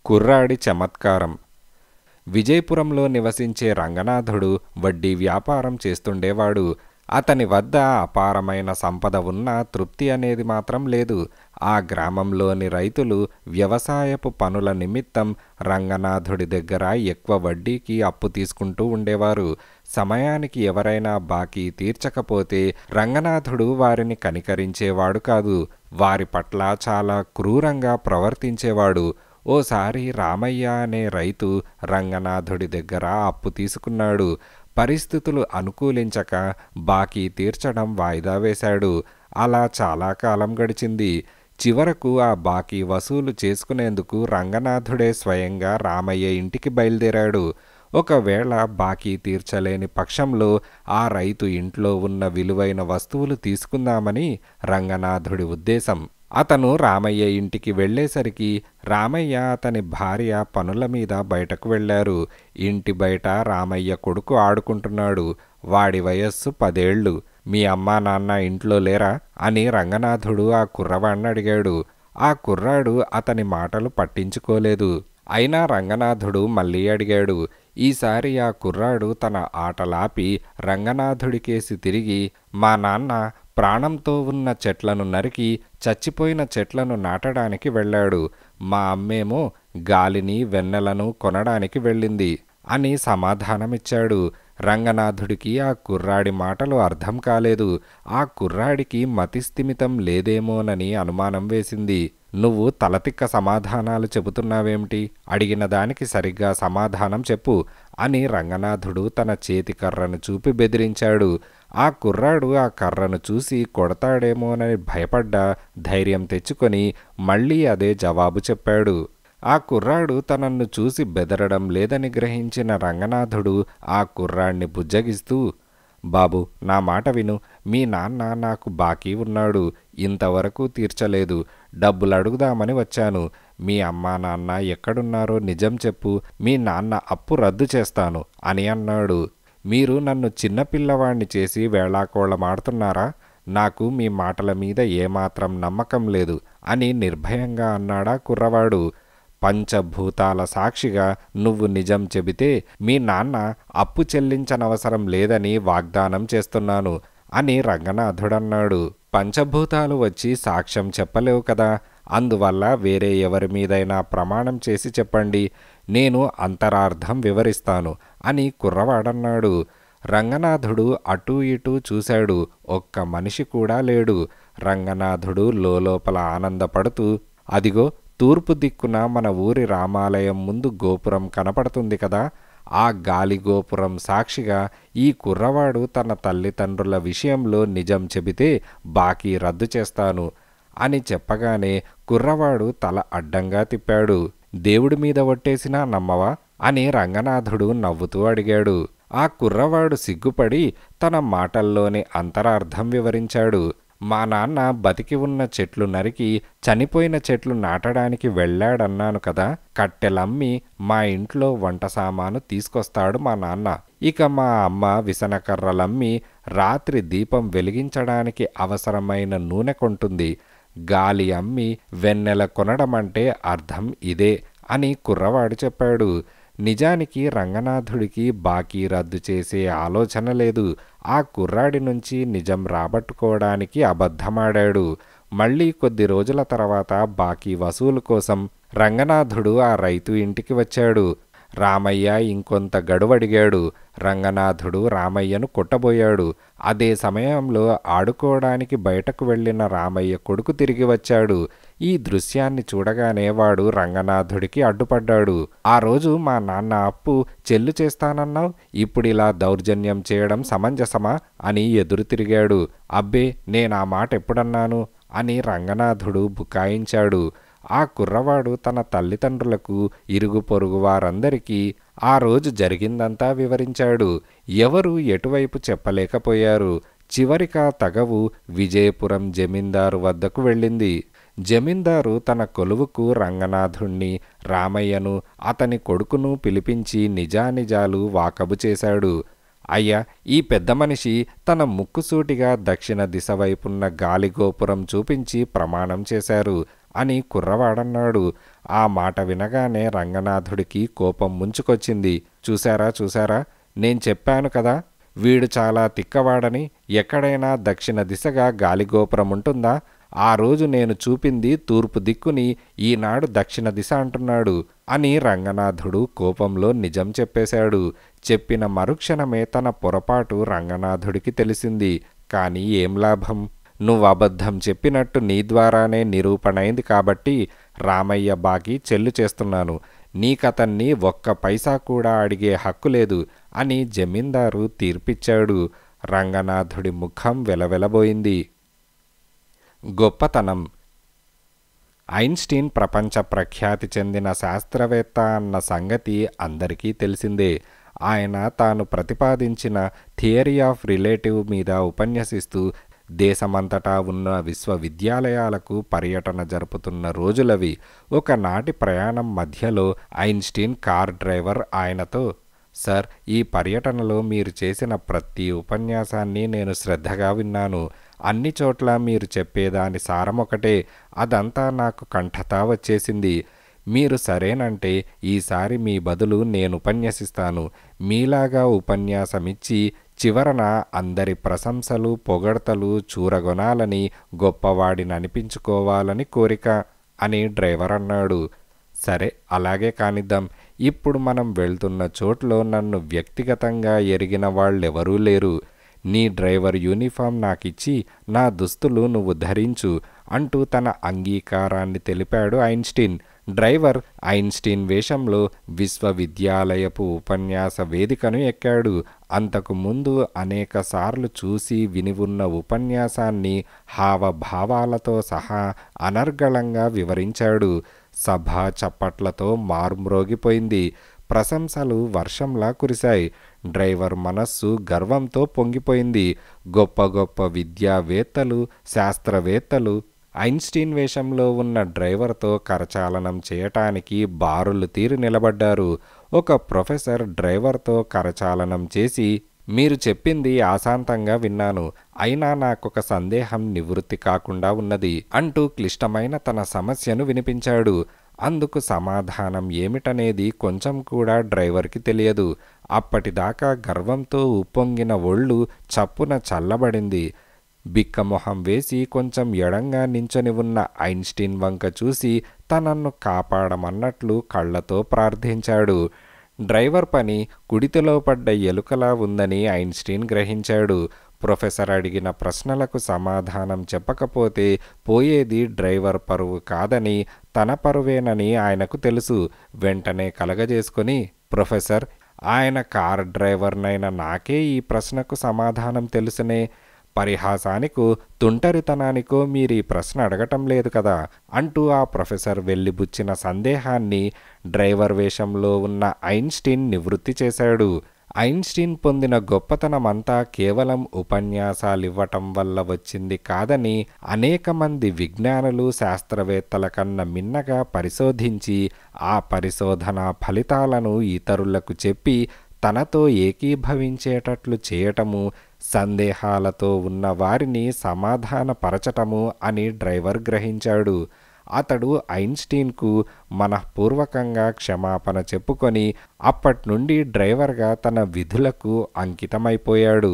కుర్రాడి చమత్కారం. విజయపురంలో నివసించే రంగనాథుడు వడ్డీ వ్యాపారం చేస్తుండేవాడు. అతని వద్ద అపారమైన సంపద ఉన్నా తృప్తి అనేది మాత్రం లేదు. ఆ గ్రామంలోని రైతులు వ్యవసాయపు పనుల నిమిత్తం రంగనాథుడి దగ్గర ఎక్కువ వడ్డీకి అప్పు తీసుకుంటూ ఉండేవారు. సమయానికి ఎవరైనా బాకీ తీర్చకపోతే రంగనాథుడు వారిని కనికరించేవాడు కాదు. వారి పట్ల చాలా క్రూరంగా ప్రవర్తించేవాడు. ఓసారి రామయ్య అనే రైతు రంగనాథుడి దగ్గర అప్పు తీసుకున్నాడు. పరిస్థితులు అనుకూలించక బాకీ తీర్చడం వాయిదా వేశాడు. అలా చాలా కాలం గడిచింది. చివరకు ఆ బాకీ వసూలు చేసుకునేందుకు రంగనాథుడే స్వయంగా రామయ్య ఇంటికి బయలుదేరాడు. ఒకవేళ బాకీ తీర్చలేని పక్షంలో ఆ రైతు ఇంట్లో ఉన్న విలువైన వస్తువులు తీసుకుందామని రంగనాథుడి ఉద్దేశం. అతను రామయ్య ఇంటికి వెళ్ళేసరికి రామయ్య అతని భార్య పనుల మీద బయటకు వెళ్ళారు. ఇంటి బయట రామయ్య కొడుకు ఆడుకుంటున్నాడు. వాడి వయస్సు 10 ఏళ్ళు. మీ అమ్మా నాన్న ఇంట్లో లేరా అని రంగనాథుడు ఆ కుర్రవాణ్ణి అడిగాడు. ఆ కుర్రాడు అతని మాటలు పట్టించుకోలేదు. అయినా రంగనాథుడు మళ్ళీ అడిగాడు. ఈసారి ఆ కుర్రాడు తన ఆటలాపి రంగనాథుడికేసి తిరిగి, మా నాన్న ప్రాణంతో ఉన్న చెట్లను నరికి చచ్చిపోయిన చెట్లను నాటడానికి వెళ్ళాడు. మా అమ్మేమో గాలిని వెన్నెలను కొనడానికి వెళ్ళింది అని సమాధానమిచ్చాడు. రంగనాథుడికి ఆ కుర్రాడి మాటలు అర్థం కాలేదు. ఆ కుర్రాడికి మతిస్థిమితం లేదేమోనని అనుమానం వేసింది. నువ్వు తలతిక్క సమాధానాలు చెబుతున్నావేమిటి? అడిగిన దానికి సరిగ్గా సమాధానం చెప్పు అని రంగనాథుడు తన చేతి కర్రను చూపి బెదిరించాడు. ఆ కుర్రాడు ఆ కర్రను చూసి కొడతాడేమోనని భయపడ్డా ధైర్యం తెచ్చుకొని మళ్ళీ అదే జవాబు చెప్పాడు. ఆ కుర్రాడు తనను చూసి బెదరడం లేదని గ్రహించిన రంగనాథుడు ఆ కుర్రాడిని బుజ్జగిస్తూ, బాబు, నా మాట విను. మీ నాన్న నాకు బాకీ ఉన్నాడు. ఇంతవరకు తీర్చలేదు. డబ్బులు అడుగుదామని వచ్చాను. మీ అమ్మా నాన్న ఎక్కడున్నారో నిజం చెప్పు. మీ నాన్న అప్పు రద్దు చేస్తాను అని అన్నాడు. మీరు నన్ను చిన్నపిల్లవాణ్ణి చేసి వేళాకోళమాడుతున్నారా? నాకు మీ మాటల మీద ఏమాత్రం నమ్మకం లేదు అని నిర్భయంగా అన్నాడా కుర్రవాడు. పంచభూతాల సాక్షిగా నువ్వు నిజం చెబితే మీ నాన్న అప్పు చెల్లించనవసరం లేదని వాగ్దానం చేస్తున్నాను అని రంగనాథుడన్నాడు. పంచభూతాలు వచ్చి సాక్ష్యం చెప్పలేవు కదా. అందువల్ల వేరే ఎవరి మీదైనా ప్రమాణం చేసి చెప్పండి. నేను అంతరార్థం వివరిస్తాను అని కుర్రవాడన్నాడు. రంగనాథుడు అటూ ఇటూ చూశాడు. ఒక్క మనిషి కూడా లేడు. రంగనాథుడు లోలోపల ఆనందపడుతూ, అదిగో తూర్పు దిక్కున మన ఊరి రామాలయం ముందు గోపురం కనపడుతుంది కదా. ఆ గాలి గోపురం సాక్షిగా ఈ కుర్రవాడు తన తల్లిదండ్రుల విషయంలో నిజం చెబితే బాకీ రద్దు చేస్తాను అని చెప్పగానే కుర్రవాడు తల అడ్డంగా తిప్పాడు. దేవుడి మీద ఒట్టేసినా నమ్మవా అని రంగనాథుడు నవ్వుతూ అడిగాడు. ఆ కుర్రవాడు సిగ్గుపడి తన మాటల్లోని అంతరార్థం వివరించాడు. మా నాన్న బతికి ఉన్న చెట్లు నరికి చనిపోయిన చెట్లు నాటడానికి వెళ్ళాడన్నాను కదా. కట్టెలమ్మి మా ఇంట్లో వంట సామాను తీసుకొస్తాడు మా నాన్న. ఇక మా అమ్మ విసనకర్రలమ్మి రాత్రి దీపం వెలిగించడానికి అవసరమైన నూనె కొంటుంది. గాలి అమ్మి వెన్నెల కొనడమంటే అర్థం ఇదే అని కుర్రవాడు చెప్పాడు. నిజానికి రంగనాథుడికి బాకీ రద్దు చేసే ఆలోచన లేదు. ఆ కుర్రాడి నుంచి నిజం రాబట్టుకోవడానికి అబద్ధమాడాడు. మళ్ళీ కొద్ది రోజుల తర్వాత బాకీ వసూలు కోసం రంగనాథుడు ఆ రైతు ఇంటికి వచ్చాడు. రామయ్య ఇంకొంత గడువడిగాడు. రంగనాథుడు రామయ్యను కొట్టబోయాడు. అదే సమయంలో ఆడుకోవడానికి బయటకు వెళ్ళిన రామయ్య కొడుకు తిరిగి వచ్చాడు. ఈ దృశ్యాన్ని చూడగానే వాడు రంగనాథుడికి అడ్డుపడ్డాడు. ఆ రోజు మా నాన్న అప్పు చెల్లు చేస్తానన్నావు, ఇప్పుడిలా దౌర్జన్యం చేయడం సమంజసమా అని ఎదురు తిరిగాడు. అబ్బే, నేనా మాట ఎప్పుడన్నాను అని రంగనాథుడు బుకాయించాడు. ఆ కుర్రవాడు తన తల్లిదండ్రులకు ఇరుగు పొరుగు వారందరికీ ఆ రోజు జరిగిందంతా వివరించాడు. ఎవరు ఎటువైపు చెప్పలేకపోయారు. చివరికా తగవు విజయపురం జమీందారు వద్దకు వెళ్ళింది. జమీందారు తన కొలువుకు రంగనాథుణ్ణి, రామయ్యను, అతని కొడుకును పిలిపించి నిజానిజాలు వాకబు చేశాడు. అయ్యా, ఈ పెద్ద మనిషి తన ముక్కుసూటిగా దక్షిణ దిశ వైపున్న గాలిగోపురం చూపించి ప్రమాణం చేశారు. అని కుర్రవాడన్నాడు. ఆ మాట వినగానే రంగనాథుడికి కోపం ముంచుకొచ్చింది. చూశారా చూశారా, నేను చెప్పాను కదా, వీడు చాలా తిక్కవాడని. ఎక్కడైనా దక్షిణ దిశగా గాలిగోపురం ఉంటుందా? ఆ రోజు నేను చూపింది తూర్పు దిక్కుని, ఈనాడు దక్షిణ దిశ అంటున్నాడు అని రంగనాథుడు కోపంలో నిజం చెప్పేశాడు. చెప్పిన మరుక్షణమే తన పొరపాటు రంగనాథుడికి తెలిసింది. కానీ ఏం లాభం? నువ్వు అబద్ధం చెప్పినట్టు నీ ద్వారానే నిరూపణైంది కాబట్టి రామయ్య బాకి చెల్లు చేస్తున్నాను. నీకతన్ని ఒక్క పైసా కూడా అడిగే హక్కు లేదు అని జమీందారు తీర్పిచ్చాడు. రంగనాథుడి ముఖం వెలవెలబోయింది. గొప్పతనం. ఐన్స్టీన్ ప్రపంచ ప్రఖ్యాతి చెందిన శాస్త్రవేత్త అన్న సంగతి అందరికీ తెలిసిందే. ఆయన తాను ప్రతిపాదించిన థియరీ ఆఫ్ రిలేటివ్ మీద ఉపన్యసిస్తూ దేశమంతటా ఉన్న విశ్వవిద్యాలయాలకు పర్యటన జరుపుతున్న రోజులవి. ఒకనాటి ప్రయాణం మధ్యలో ఐన్స్టీన్ కార్ డ్రైవర్ ఆయనతో, సార్, ఈ పర్యటనలో మీరు చేసిన ప్రతి ఉపన్యాసాన్ని నేను శ్రద్ధగా విన్నాను. అన్ని చోట్ల మీరు చెప్పేదాని సారం ఒకటే. అదంతా నాకు కంఠతా వచ్చేసింది. మీరు సరేనంటే ఈసారి మీ బదులు నేను ఉపన్యసిస్తాను. మీలాగా ఉపన్యాసమిచ్చి చివరన అందరి ప్రశంసలు పొగడ్తలు చూరగొనాలని, గొప్పవాడిని అనిపించుకోవాలని కోరిక అని డ్రైవర్ అన్నాడు. సరే, అలాగే కానిద్దాం. ఇప్పుడు మనం వెళ్తున్న చోట్లో నన్ను వ్యక్తిగతంగా ఎరిగిన వాళ్ళెవరూ లేరు. నీ డ్రైవర్ యూనిఫామ్ నాకిచ్చి నా దుస్తులు నువ్వు ధరించు అంటూ తన అంగీకారాన్ని తెలిపాడు ఐన్స్టీన్. డ్రైవర్ ఐన్స్టీన్ వేషంలో విశ్వవిద్యాలయపు ఉపన్యాస వేదికను ఎక్కాడు. అంతకు ముందు అనేకసార్లు చూసి విని ఉన్న ఉపన్యాసాన్ని హావభావాలతో సహా అనర్గళంగా వివరించాడు. సభ చప్పట్లతో మారుమ్రోగిపోయింది. ప్రశంసలు వర్షంలా కురిశాయి. డ్రైవర్ మనస్సు గర్వంతో పొంగిపోయింది. గొప్ప గొప్ప విద్యావేత్తలు, శాస్త్రవేత్తలు ఐన్స్టీన్ వేషంలో ఉన్న డ్రైవర్తో కరచాలనం చేయటానికి బారులు తీరి నిలబడ్డారు. ఒక ప్రొఫెసర్ డ్రైవర్తో కరచాలనం చేసి, మీరు చెప్పింది ఆశాంతంగా విన్నాను, అయినా నాకొక సందేహం నివృత్తి కాకుండా ఉన్నది అంటూ క్లిష్టమైన తన సమస్యను వినిపించాడు. అందుకు సమాధానం ఏమిటనేది కొంచెం కూడా డ్రైవర్కి తెలియదు. అప్పటిదాకా గర్వంతో ఉప్పొంగిన ఒళ్ళు చప్పున చల్లబడింది. బిక్కమొహం వేసి కొంచెం ఎడంగా నించొని ఉన్న ఐన్స్టీన్ వంక చూసి తనను కాపాడమన్నట్లు కళ్ళతో ప్రార్థించాడు. డ్రైవర్ పని కుడితిలో పడ్డ ఎలుకలా ఉందని ఐన్స్టీన్ గ్రహించాడు. ప్రొఫెసర్ అడిగిన ప్రశ్నలకు సమాధానం చెప్పకపోతే పోయేది డ్రైవర్ పరువు కాదని, తన పరువేనని ఆయనకు తెలుసు. వెంటనే కలగజేసుకొని, ప్రొఫెసర్, ఆయన కార్ డ్రైవర్నైన నాకే ఈ ప్రశ్నకు సమాధానం తెలుసునే. పరిహాసానికో తుంటరితనానికో మీరీ ప్రశ్న అడగటం లేదు కదా అంటూ ఆ ప్రొఫెసర్ వెళ్ళిబుచ్చిన సందేహాన్ని డ్రైవర్ వేషంలో ఉన్న ఐన్స్టీన్ నివృత్తి చేశాడు. ఐన్స్టీన్ పొందిన గొప్పతనమంతా కేవలం ఉపన్యాసాలివ్వటం వల్ల వచ్చింది కాదని, అనేక మంది విజ్ఞానులు శాస్త్రవేత్తల కన్నా మిన్నగా పరిశోధించి ఆ పరిశోధన ఫలితాలను ఇతరులకు చెప్పి తనతో ఏకీభవించేటట్లు చేయటము, సందేహాలతో ఉన్న వారిని సమాధానపరచటము అని డ్రైవర్ గ్రహించాడు. అతడు ఐన్స్టీన్కు మనఃపూర్వకంగా క్షమాపణ చెప్పుకొని అప్పట్నుండి డ్రైవర్గా తన విధులకు అంకితమైపోయాడు.